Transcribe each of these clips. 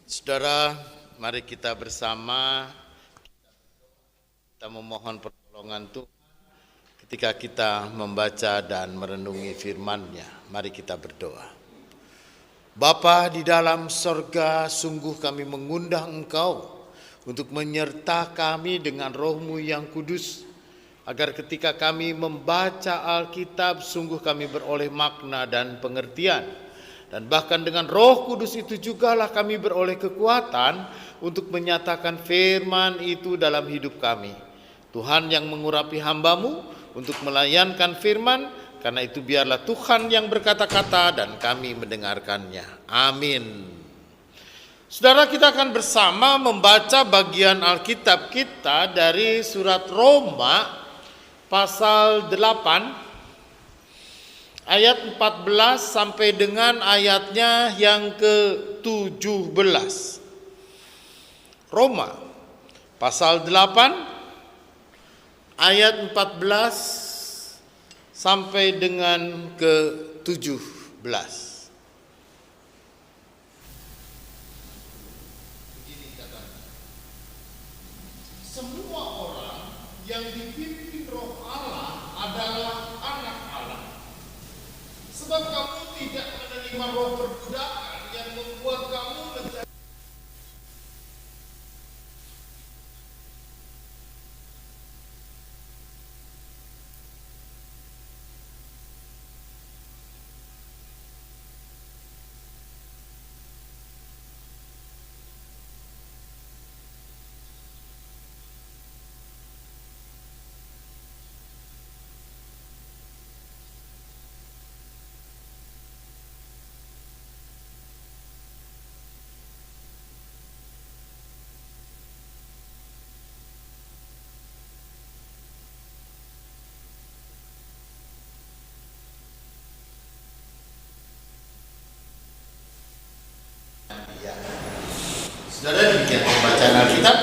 Saudara, mari kita bersama kita memohon pertolongan Tuhan ketika kita membaca dan merenungi firman-Nya. Mari kita berdoa. Bapa di dalam sorga, sungguh kami mengundang Engkau untuk menyerta kami dengan Roh-Mu yang kudus, agar ketika kami membaca Alkitab, sungguh kami beroleh makna dan pengertian. Dan bahkan dengan Roh Kudus itu jugalah kami beroleh kekuatan untuk menyatakan firman itu dalam hidup kami. Tuhan yang mengurapi hamba-Mu untuk melayankan firman, karena itu biarlah Tuhan yang berkata-kata dan kami mendengarkannya. Amin. Saudara, kita akan bersama membaca bagian Alkitab kita dari surat Roma pasal 8 ayat 14 sampai dengan ayatnya yang ke-17. Roma pasal 8 ayat 14 sampai dengan ke-17. Begini katanya. Semua orang yang dipimpin Roh Allah adalah anak Allah. Sebab kamu tidak menerima roh perbudakan yang membuat kamu menjadi Saudara, demikian pembacaan Alkitab.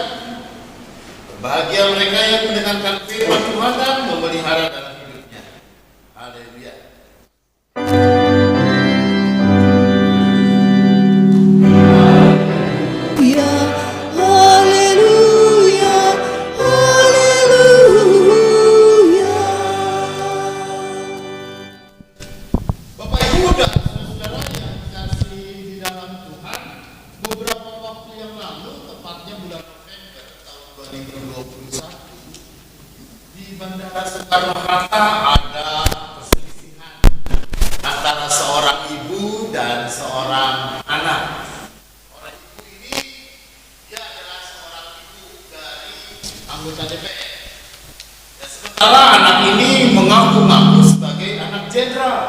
Bahagia mereka yang mendengarkan firman Tuhan dan memelihara dalam hidupnya. Haleluya. Soekarno-Hatta ada perselisihan antara seorang ibu dan seorang anak. Orang ibu ini dia adalah seorang ibu dari anggota DPR. Dan sementara anak ini mengaku-ngaku sebagai anak jenderal.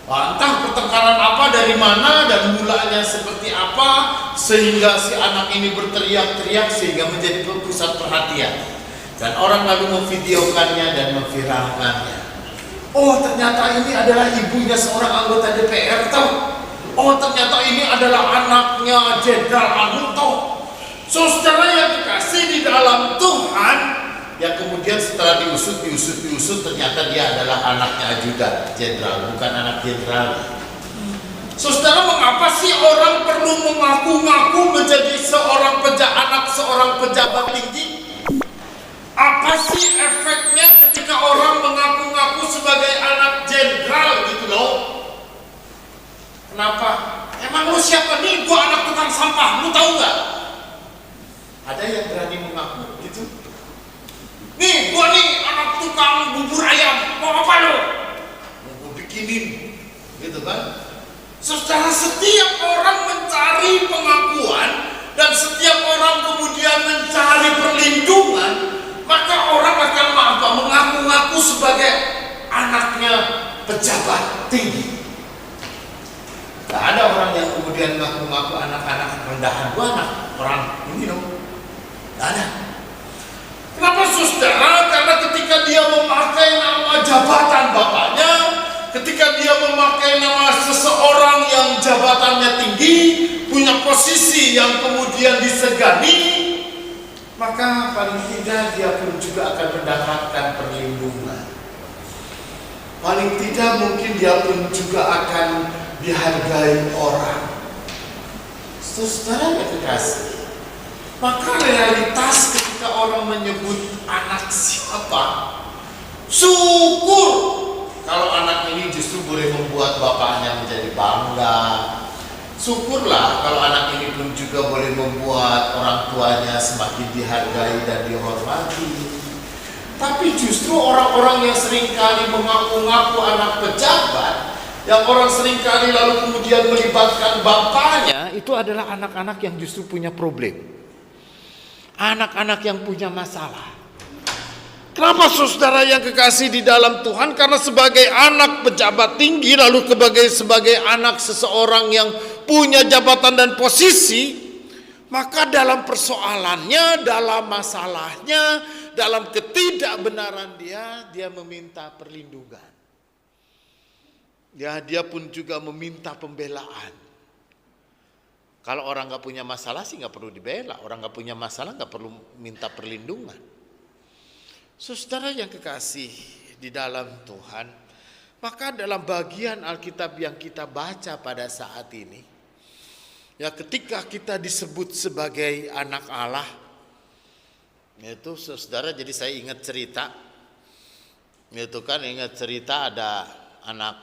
Entah pertengkaran apa dari mana dan mulanya seperti apa sehingga si anak ini berteriak-teriak sehingga menjadi pusat perhatian. Dan orang lalu memvideokannya dan memviralkannya. Oh, ternyata ini adalah ibunya seorang anggota DPR toh. Oh, ternyata ini adalah anaknya jenderal anu toh. Saudara yang dikasih di dalam Tuhan, yang kemudian setelah diusut ternyata dia adalah anaknya ajudan jenderal, bukan anak jenderal. Saudara, mengapa sih orang perlu mengaku-ngaku menjadi anak seorang pejabat tinggi? Apa sih efeknya ketika orang mengaku-ngaku sebagai anak jenderal gitu loh? Kenapa? Emang lu siapa nih? Gua anak tukang sampah, lu tahu nggak? Ada yang berani mengaku gitu? Nih, gua nih anak tukang bubur ayam, mau apa lo? Mau gua bikinin, gitu kan? Secara setiap orang mencari pengakuan dan setiap orang kemudian mencari perlindungan, maka orang akan mengaku-ngaku sebagai anaknya pejabat tinggi. Gak ada orang yang kemudian mengaku-ngaku anak-anak rendahan. Gua anak orang ini dong. Gak ada. Kenapa saudara? Karena ketika dia memakai nama jabatan bapaknya, ketika dia memakai nama seseorang yang jabatannya tinggi, punya posisi yang kemudian disegani, maka paling tidak dia pun juga akan mendapatkan perlindungan. Paling tidak mungkin dia pun juga akan dihargai orang. Saudara yang kekasih, maka realitas ketika orang menyebut anak siapa, syukur kalau anak ini justru boleh membuat bapaknya menjadi bangga. Syukurlah kalau anak ini pun juga boleh membuat orang tuanya semakin dihargai dan dihormati. Tapi justru orang-orang yang seringkali mengaku-ngaku anak pejabat, yang orang seringkali lalu kemudian melibatkan bapaknya, itu adalah anak-anak yang justru punya problem. Anak-anak yang punya masalah. Kenapa saudara yang kekasih di dalam Tuhan? Karena sebagai anak pejabat tinggi, lalu sebagai anak seseorang yang punya jabatan dan posisi, maka dalam persoalannya, dalam masalahnya, dalam ketidakbenaran dia meminta perlindungan. Ya, dia pun juga meminta pembelaan. Kalau orang gak punya masalah sih gak perlu dibela. Orang gak punya masalah gak perlu minta perlindungan. Saudara yang kekasih di dalam Tuhan, maka dalam bagian Alkitab yang kita baca pada saat ini, ya ketika kita disebut sebagai anak Allah, itu saudara, jadi saya ingat cerita, itu kan ingat cerita ada anak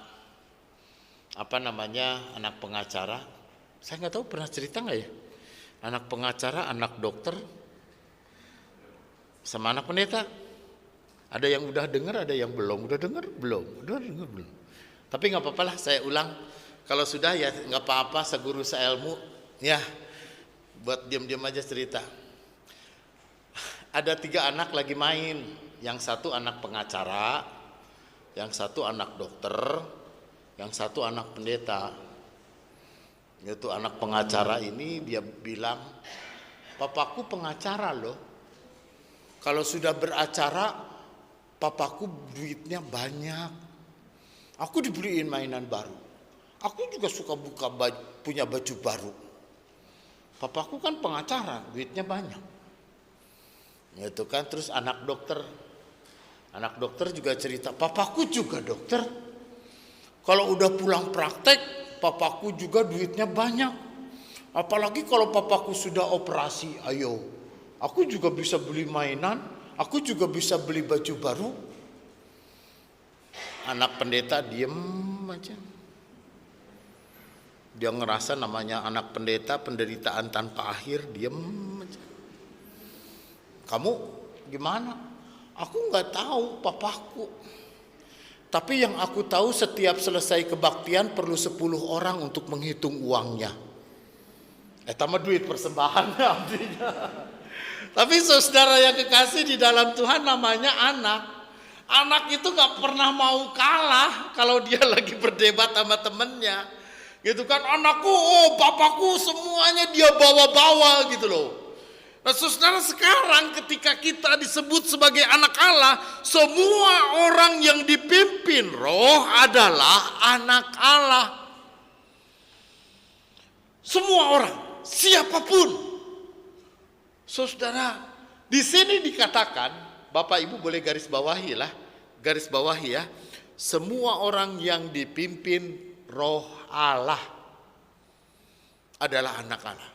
anak pengacara. Saya nggak tahu pernah cerita nggak ya, anak pengacara, anak dokter, sama anak pendeta. Ada yang udah dengar, ada yang belum. Udah dengar belum? Udah dengar belum? Tapi nggak apa-apa lah, saya ulang. Kalau sudah ya nggak apa-apa, seguru seilmu. Ya, buat diam-diam aja cerita. Ada 3 anak lagi main. Yang satu anak pengacara, yang satu anak dokter, yang satu anak pendeta. Itu anak pengacara ini dia bilang, papaku pengacara loh. Kalau sudah beracara, papaku duitnya banyak. Aku dibeliin mainan baru. Aku juga suka punya baju baru. Papaku kan pengacara, duitnya banyak. Itu kan. Terus anak dokter juga cerita, papaku juga dokter. Kalau udah pulang praktek, papaku juga duitnya banyak. Apalagi kalau papaku sudah operasi, ayo, aku juga bisa beli mainan, aku juga bisa beli baju baru. Anak pendeta diem aja. Dia ngerasa namanya anak pendeta, penderitaan tanpa akhir, diem aja. Kamu gimana? Aku nggak tahu papaku. Tapi yang aku tahu setiap selesai kebaktian perlu 10 orang untuk menghitung uangnya. Tambah duit persembahan artinya. Tapi saudara yang kekasih di dalam Tuhan, namanya anak. Anak itu gak pernah mau kalah kalau dia lagi berdebat sama temennya. Gitu kan, anakku, papaku semuanya dia bawa-bawa gitu loh. Nah saudara, sekarang ketika kita disebut sebagai anak Allah, semua orang yang dipimpin roh adalah anak Allah. Semua orang, siapapun. Saudara, di sini dikatakan, Bapak Ibu boleh garis bawahi ya. Semua orang yang dipimpin roh Allah adalah anak Allah.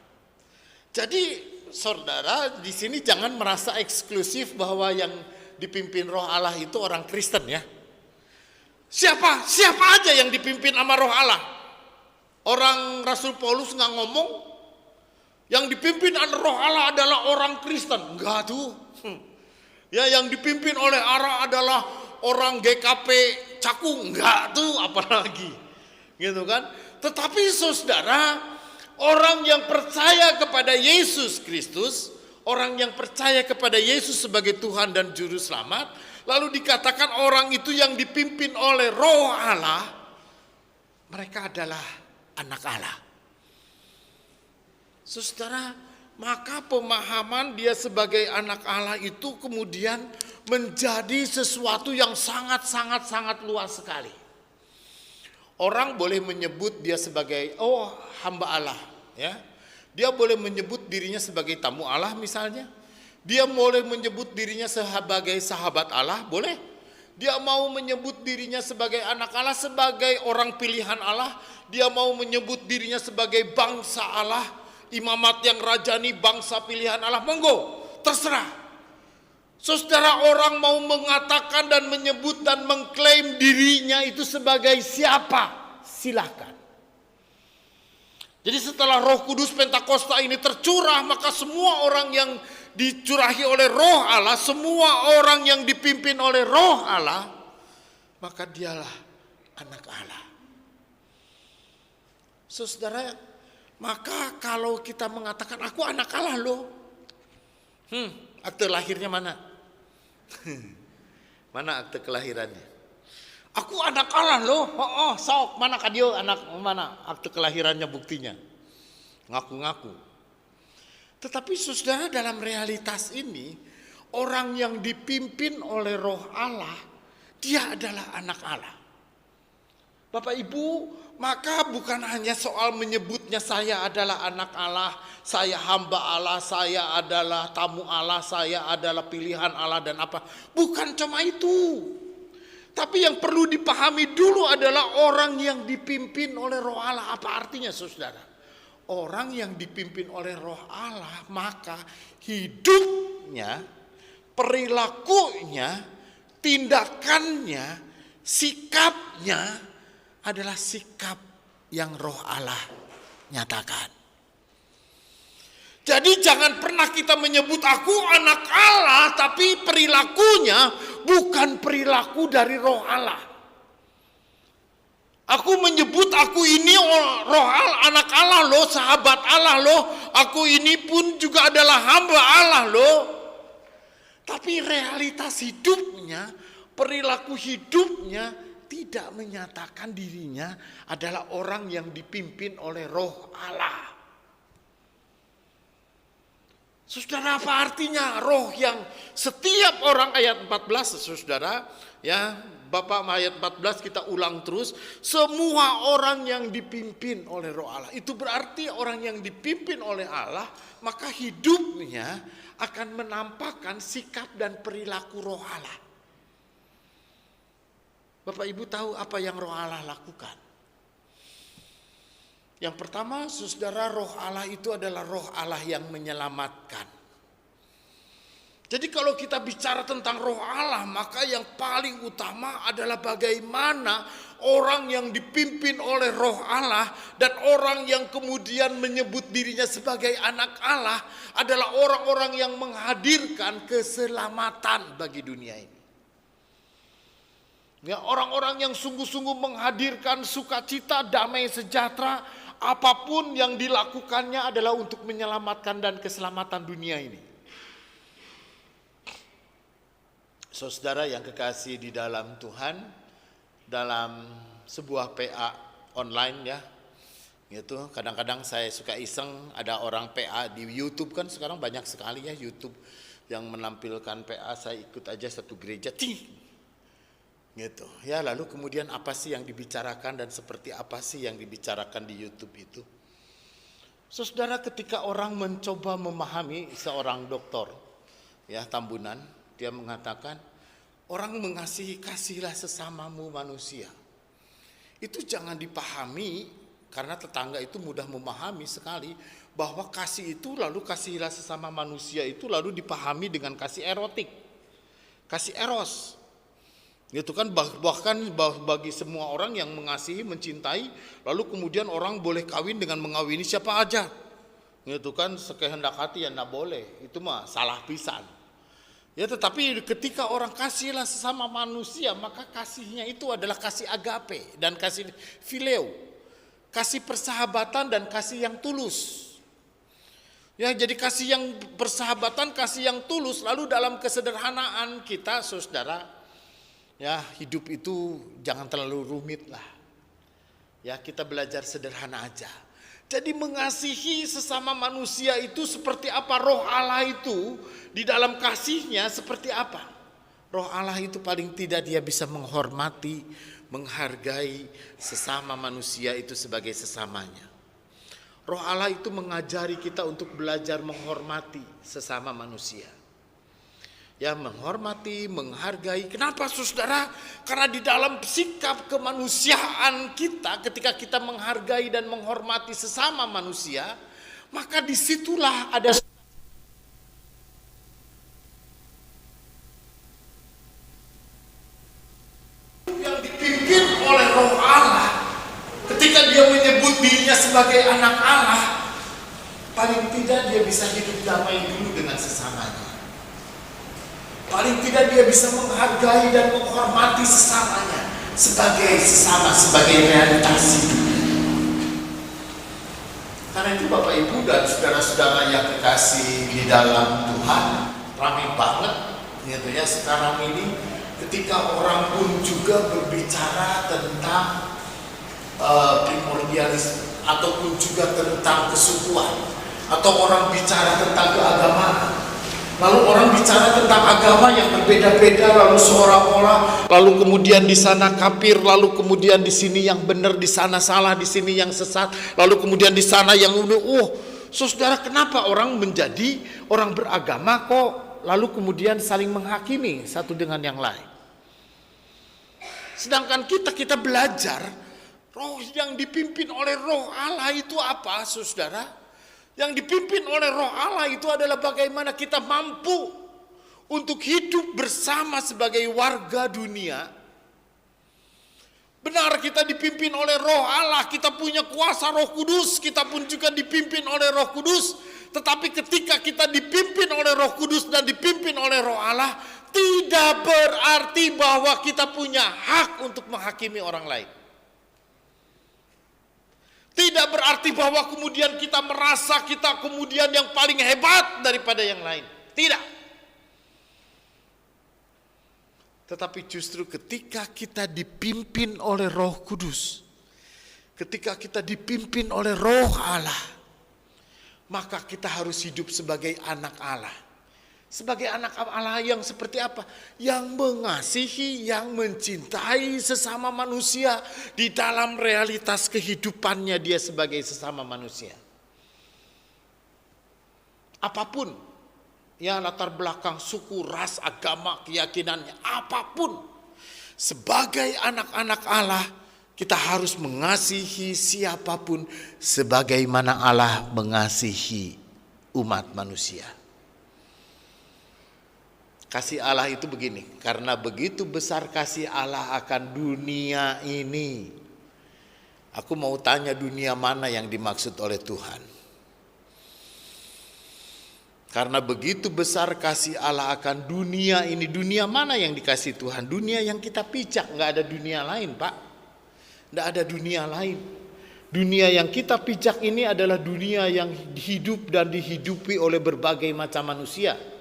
Jadi saudara, di sini jangan merasa eksklusif bahwa yang dipimpin roh Allah itu orang Kristen ya. Siapa aja yang dipimpin sama roh Allah. Orang Rasul Paulus nggak ngomong yang dipimpin roh Allah adalah orang Kristen. Enggak tuh. Ya, yang dipimpin oleh Allah adalah orang GKP Cakung. Enggak tuh, apalagi. Gitu kan? Tetapi saudara, orang yang percaya kepada Yesus Kristus, orang yang percaya kepada Yesus sebagai Tuhan dan Juru Selamat, lalu dikatakan orang itu yang dipimpin oleh roh Allah, mereka adalah anak Allah. Saudara, maka pemahaman dia sebagai anak Allah itu kemudian menjadi sesuatu yang sangat luas sekali. Orang boleh menyebut dia sebagai hamba Allah, ya. Dia boleh menyebut dirinya sebagai tamu Allah misalnya. Dia boleh menyebut dirinya sebagai sahabat Allah, boleh. Dia mau menyebut dirinya sebagai anak Allah, sebagai orang pilihan Allah. Dia mau menyebut dirinya sebagai bangsa Allah. imamat yang rajani bangsa pilihan Allah, monggo, terserah. Saudara, orang mau mengatakan dan menyebut dan mengklaim dirinya itu sebagai siapa, silakan. Jadi setelah Roh Kudus Pentakosta ini tercurah, maka semua orang yang dicurahi oleh Roh Allah, semua orang yang dipimpin oleh Roh Allah, maka dialah anak Allah. Saudara, maka kalau kita mengatakan aku anak Allah loh, akte lahirnya mana? Mana akte kelahirannya? Aku anak Allah loh. Sok mana kadio anak mana akte kelahirannya, buktinya? Ngaku-ngaku. Tetapi saudara, dalam realitas ini, orang yang dipimpin oleh Roh Allah, dia adalah anak Allah. Bapak Ibu, maka bukan hanya soal menyebutnya saya adalah anak Allah, saya hamba Allah, saya adalah tamu Allah, saya adalah pilihan Allah dan apa. Bukan cuma itu. Tapi yang perlu dipahami dulu adalah orang yang dipimpin oleh Roh Allah. Apa artinya saudara? Orang yang dipimpin oleh Roh Allah, maka hidupnya, perilakunya, tindakannya, sikapnya adalah sikap yang Roh Allah nyatakan. Jadi jangan pernah kita menyebut aku anak Allah, tapi perilakunya bukan perilaku dari Roh Allah. Aku menyebut aku ini Roh Allah, anak Allah loh, sahabat Allah loh. Aku ini pun juga adalah hamba Allah loh. Tapi realitas hidupnya, perilaku hidupnya tidak menyatakan dirinya adalah orang yang dipimpin oleh Roh Allah. Saudara, apa artinya roh yang setiap orang, ayat 14 saudara, ya Bapak ayat 14 kita ulang terus, semua orang yang dipimpin oleh Roh Allah. Itu berarti orang yang dipimpin oleh Allah, maka hidupnya akan menampakkan sikap dan perilaku Roh Allah. Bapak Ibu tahu apa yang Roh Allah lakukan? Yang pertama, saudara, Roh Allah itu adalah Roh Allah yang menyelamatkan. Jadi kalau kita bicara tentang Roh Allah, maka yang paling utama adalah bagaimana orang yang dipimpin oleh Roh Allah dan orang yang kemudian menyebut dirinya sebagai anak Allah adalah orang-orang yang menghadirkan keselamatan bagi dunia ini. Ya, orang-orang yang sungguh-sungguh menghadirkan sukacita, damai sejahtera, apapun yang dilakukannya adalah untuk menyelamatkan dan keselamatan dunia ini. Saudara yang kekasih di dalam Tuhan, dalam sebuah PA online ya, gitu. Kadang-kadang saya suka iseng, ada orang PA di YouTube, kan sekarang banyak sekali ya YouTube yang menampilkan PA. Saya ikut aja satu gereja, gitu ya. Lalu kemudian apa sih yang dibicarakan dan seperti apa sih yang dibicarakan di YouTube itu? Saudara, ketika orang mencoba memahami, seorang dokter ya Tambunan, dia mengatakan orang mengasihi, kasihilah sesamamu manusia. Itu jangan dipahami, karena tetangga itu mudah memahami sekali bahwa kasih itu, lalu kasihilah sesama manusia itu lalu dipahami dengan kasih erotik, kasih eros. Itu kan bahkan bagi semua orang yang mengasihi, mencintai, lalu kemudian orang boleh kawin dengan mengawini siapa aja. Itu kan sekehendak hati, ya enggak boleh. Itu mah salah pisan. Ya, tetapi ketika orang kasihlah sesama manusia, maka kasihnya itu adalah kasih agape dan kasih phileo. Kasih persahabatan dan kasih yang tulus. Ya, jadi kasih yang persahabatan, kasih yang tulus. Lalu dalam kesederhanaan kita, saudara, ya, hidup itu jangan terlalu rumit lah. Ya, kita belajar sederhana aja. Jadi mengasihi sesama manusia itu seperti apa? Roh Allah itu di dalam kasihnya seperti apa? Roh Allah itu paling tidak dia bisa menghormati, menghargai sesama manusia itu sebagai sesamanya. Roh Allah itu mengajari kita untuk belajar menghormati sesama manusia. Ya, menghormati, menghargai. Kenapa saudara? Karena di dalam sikap kemanusiaan kita, ketika kita menghargai dan menghormati sesama manusia, Maka disitulah ada yang dipimpin oleh Roh Allah. Ketika dia menyebut dirinya sebagai anak Allah, paling tidak dia bisa hidup damai dulu dengan sesamanya. Paling tidak dia bisa menghargai dan menghormati sesamanya sebagai sesama, sebagai realitas hidupnya. Karena itu Bapak Ibu dan saudara-saudara yang kekasih di dalam Tuhan, ramai banget gitu ya sekarang ini ketika orang pun juga berbicara tentang primordialisme ataupun juga tentang kesukuan, atau orang bicara tentang keagamaan. Lalu orang bicara tentang agama yang berbeda-beda, lalu seolah-olah, lalu kemudian di sana kafir, lalu kemudian di sini yang benar, di sana salah, di sini yang sesat, lalu kemudian di sana yang saudara, kenapa orang menjadi orang beragama kok lalu kemudian saling menghakimi satu dengan yang lain? Sedangkan kita belajar roh yang dipimpin oleh Roh Allah itu apa, saudara? Yang dipimpin oleh Roh Allah itu adalah bagaimana kita mampu untuk hidup bersama sebagai warga dunia. Benar, kita dipimpin oleh Roh Allah, kita punya kuasa Roh Kudus, kita pun juga dipimpin oleh Roh Kudus. Tetapi ketika kita dipimpin oleh Roh Kudus dan dipimpin oleh Roh Allah, tidak berarti bahwa kita punya hak untuk menghakimi orang lain. Tidak berarti bahwa kemudian kita merasa kita kemudian yang paling hebat daripada yang lain. Tidak. Tetapi justru ketika kita dipimpin oleh Roh Kudus, ketika kita dipimpin oleh Roh Allah, maka kita harus hidup sebagai anak Allah. Sebagai anak Allah yang seperti apa? Yang mengasihi, yang mencintai sesama manusia di dalam realitas kehidupannya dia sebagai sesama manusia. Apapun, ya latar belakang suku, ras, agama, keyakinannya, apapun. Sebagai anak-anak Allah, kita harus mengasihi siapapun sebagaimana Allah mengasihi umat manusia. Kasih Allah itu begini, karena begitu besar kasih Allah akan dunia ini. Aku mau tanya, dunia mana yang dimaksud oleh Tuhan? Karena begitu besar kasih Allah akan dunia ini, dunia mana yang dikasih Tuhan? Dunia yang kita pijak, nggak ada dunia lain, Pak. Nggak ada dunia lain. Dunia yang kita pijak ini adalah dunia yang hidup dan dihidupi oleh berbagai macam manusia.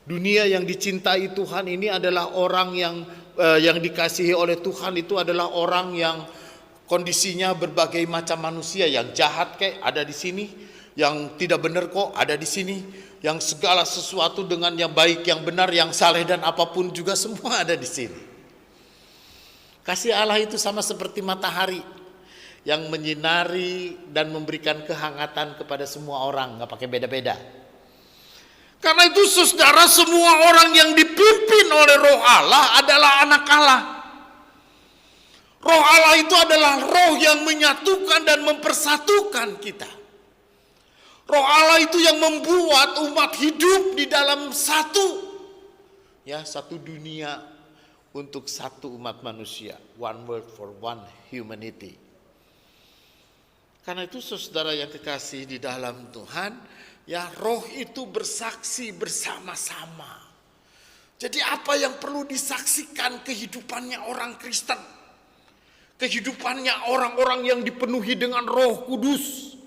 Dunia yang dicintai Tuhan ini adalah orang yang dikasihi oleh Tuhan itu adalah orang yang kondisinya berbagai macam manusia, yang jahat ada di sini, yang tidak benar kok ada di sini, yang segala sesuatu dengan yang baik, yang benar, yang saleh dan apapun juga semua ada di sini. Kasih Allah itu sama seperti matahari yang menyinari dan memberikan kehangatan kepada semua orang, nggak pakai beda-beda. Karena itu saudara, semua orang yang dipimpin oleh Roh Allah adalah anak Allah. Roh Allah itu adalah roh yang menyatukan dan mempersatukan kita. Roh Allah itu yang membuat umat hidup di dalam satu dunia untuk satu umat manusia. One world for one humanity. Karena itu saudara yang kekasih di dalam Tuhan, ya, roh itu bersaksi bersama-sama. Jadi apa yang perlu disaksikan kehidupannya orang Kristen? Kehidupannya orang-orang yang dipenuhi dengan Roh Kudus.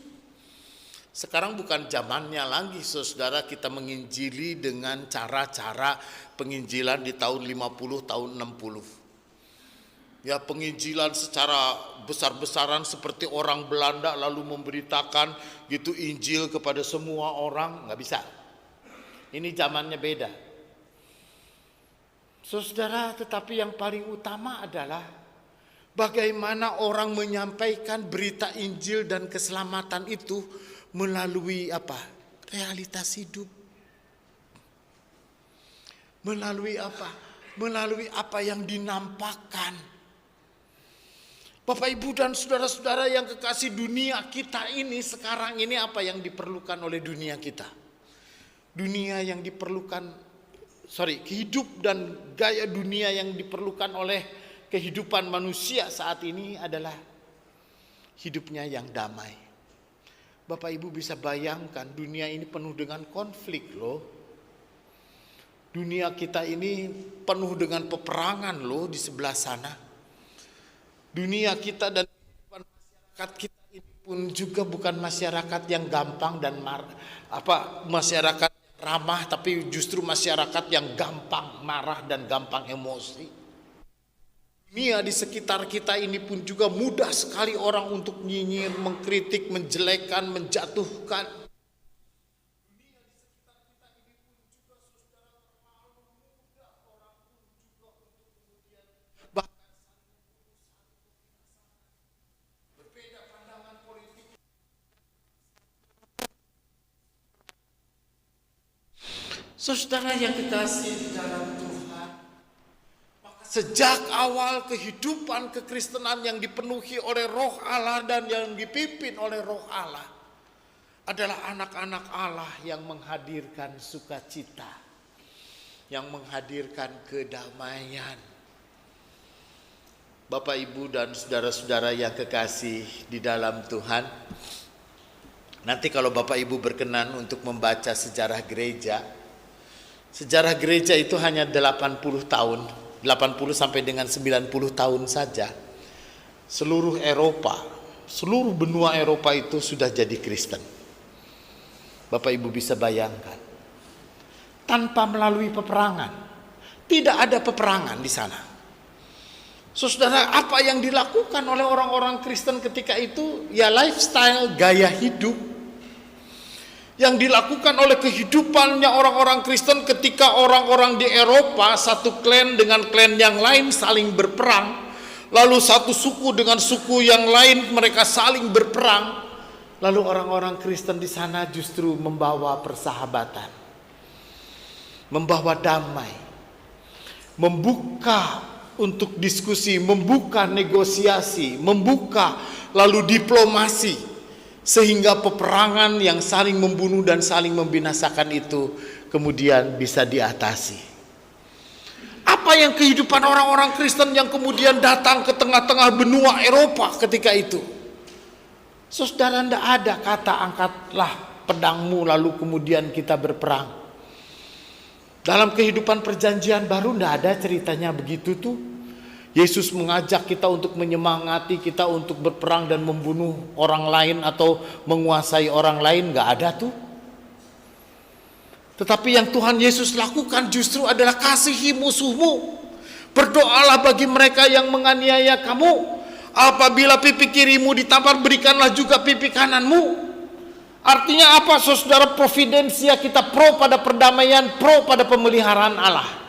Sekarang bukan zamannya lagi saudara kita menginjili dengan cara-cara penginjilan di tahun 50, tahun 60. Ya, penginjilan secara besar-besaran seperti orang Belanda lalu memberitakan gitu Injil kepada semua orang, nggak bisa. Ini zamannya beda. Saudara, tetapi yang paling utama adalah bagaimana orang menyampaikan berita Injil dan keselamatan itu melalui apa? Realitas hidup. Melalui apa? Melalui apa yang dinampakkan. Bapak, Ibu, dan saudara-saudara yang kekasih, dunia kita ini sekarang ini apa yang diperlukan oleh dunia kita? Dunia yang diperlukan, hidup dan gaya dunia yang diperlukan oleh kehidupan manusia saat ini adalah hidupnya yang damai. Bapak Ibu bisa bayangkan dunia ini penuh dengan konflik loh. Dunia kita ini penuh dengan peperangan loh di sebelah sana. Dunia kita dan masyarakat kita ini pun juga bukan masyarakat yang gampang dan masyarakat ramah, tapi justru masyarakat yang gampang marah dan gampang emosi. Dunia di sekitar kita ini pun juga mudah sekali orang untuk nyinyir, mengkritik, menjelekkan, menjatuhkan. Dunia di sekitar kita ini pun juga, saudara, terlalu mudah orang pun juga untuk kemudian bahkan berbeda pandangan politik. Saudara yang kekasih di dalam Tuhan, sejak awal kehidupan kekristenan yang dipenuhi oleh Roh Allah dan yang dipimpin oleh Roh Allah adalah anak-anak Allah yang menghadirkan sukacita, yang menghadirkan kedamaian. Bapak, Ibu, dan saudara-saudara yang kekasih di dalam Tuhan, nanti kalau Bapak Ibu berkenan untuk membaca sejarah gereja itu hanya 80 tahun. 80 sampai dengan 90 tahun saja. Seluruh Eropa, seluruh benua Eropa itu sudah jadi Kristen. Bapak Ibu bisa bayangkan. Tanpa melalui peperangan. Tidak ada peperangan di sana. Saudara, apa yang dilakukan oleh orang-orang Kristen ketika itu? Ya lifestyle, gaya hidup yang dilakukan oleh kehidupannya orang-orang Kristen ketika orang-orang di Eropa, satu klan dengan klan yang lain saling berperang, lalu satu suku dengan suku yang lain mereka saling berperang, lalu orang-orang Kristen di sana justru membawa persahabatan, membawa damai, membuka untuk diskusi, membuka negosiasi, membuka lalu diplomasi, sehingga peperangan yang saling membunuh dan saling membinasakan itu kemudian bisa diatasi. Apa yang kehidupan orang-orang Kristen yang kemudian datang ke tengah-tengah benua Eropa ketika itu? Saudara, tidak ada kata angkatlah pedangmu lalu kemudian kita berperang. Dalam kehidupan perjanjian baru tidak ada ceritanya begitu tuh. Yesus mengajak kita untuk menyemangati kita untuk berperang dan membunuh orang lain atau menguasai orang lain, nggak ada tuh. Tetapi yang Tuhan Yesus lakukan justru adalah kasihi musuhmu. Berdoalah bagi mereka yang menganiaya kamu. Apabila pipi kirimu ditampar, berikanlah juga pipi kananmu. Artinya apa, saudara? Providensia kita pro pada perdamaian, pro pada pemeliharaan Allah.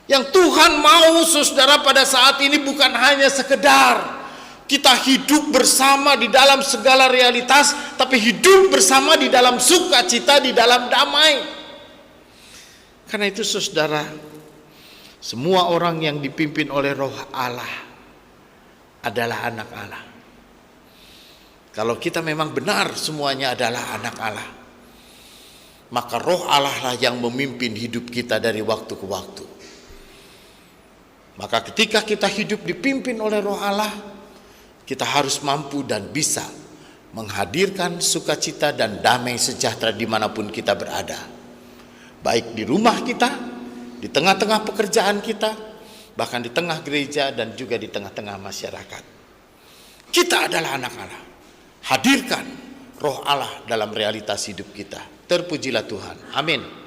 Yang Tuhan mau, saudara, pada saat ini bukan hanya sekedar kita hidup bersama di dalam segala realitas, tapi hidup bersama di dalam sukacita, di dalam damai. Karena itu, saudara, semua orang yang dipimpin oleh Roh Allah adalah anak Allah. Kalau kita memang benar semuanya adalah anak Allah, maka Roh Allah lah yang memimpin hidup kita dari waktu ke waktu. Maka ketika kita hidup dipimpin oleh Roh Allah, kita harus mampu dan bisa menghadirkan sukacita dan damai sejahtera dimanapun kita berada. Baik di rumah kita, di tengah-tengah pekerjaan kita, bahkan di tengah gereja dan juga di tengah-tengah masyarakat. Kita adalah anak Allah. Hadirkan Roh Allah dalam realitas hidup kita. Terpujilah Tuhan. Amin.